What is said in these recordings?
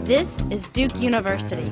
This is Duke University.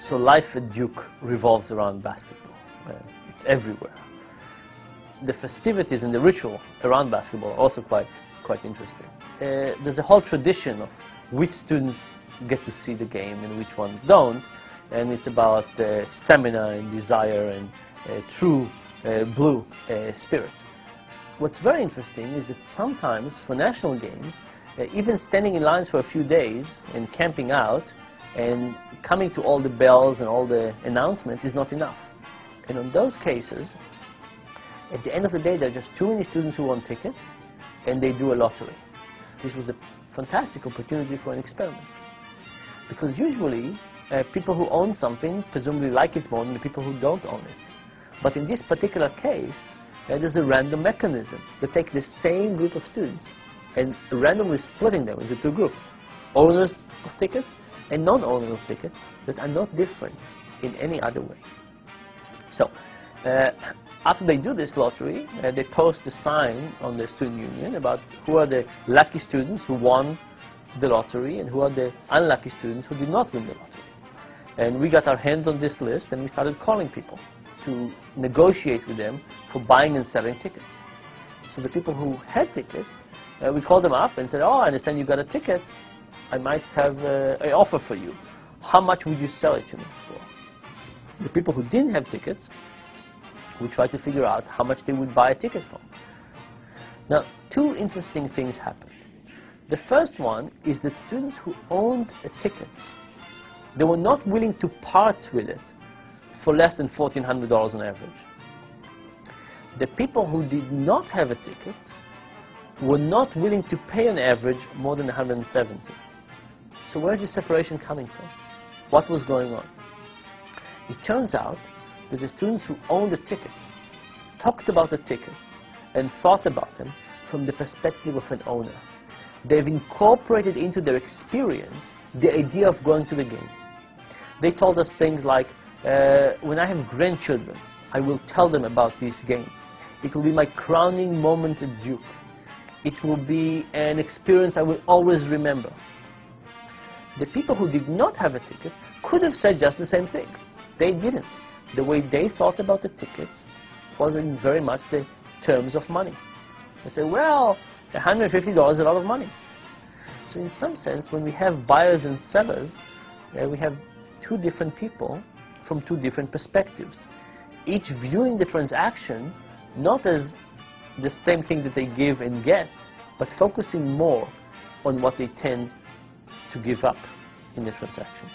So life at Duke revolves around basketball. It's everywhere. The festivities and the ritual around basketball are also quite interesting. There's a whole tradition of which students get to see the game and which ones don't, and it's about stamina and desire and true blue spirit. What's very interesting is that sometimes for national games, even standing in lines for a few days and camping out and coming to all the bells and all the announcements is not enough. And on those cases, at the end of the day, there are just too many students who want tickets, and they do a lottery. This was a fantastic opportunity for an experiment. Because usually, people who own something presumably like it more than the people who don't own it. But in this particular case, there's a random mechanism that takes the same group of students and randomly splitting them into two groups: owners of tickets and non-owners of tickets that are not different in any other way. So, after they do this lottery, they post a sign on the student union about who are the lucky students who won the lottery and who are the unlucky students who did not win the lottery. And we got our hands on this list and we started calling people to negotiate with them for buying and selling tickets. So the people who had tickets, we called them up and said, "Oh, I understand you got a ticket. I might have an offer for you. How much would you sell it to me for?" The people who didn't have tickets, we tried to figure out how much they would buy a ticket for. Now, two interesting things happened. The first one is that students who owned a ticket, they were not willing to part with it for less than $1,400 on average. The people who did not have a ticket were not willing to pay on average more than $170. So where's the separation coming from? What was going on? It turns out that the students who owned the ticket talked about the ticket and thought about them from the perspective of an owner. They've incorporated into their experience the idea of going to the game. They told us things like, when I have grandchildren, I will tell them about this game. It will be my crowning moment at Duke. It will be an experience I will always remember. The people who did not have a ticket could have said just the same thing. They didn't. The way they thought about the tickets was in very much the terms of money. They said, well, $150 is a lot of money. So in some sense, when we have buyers and sellers, we have two different people from two different perspectives, each viewing the transaction not as the same thing that they give and get, but focusing more on what they tend to give up in the transaction.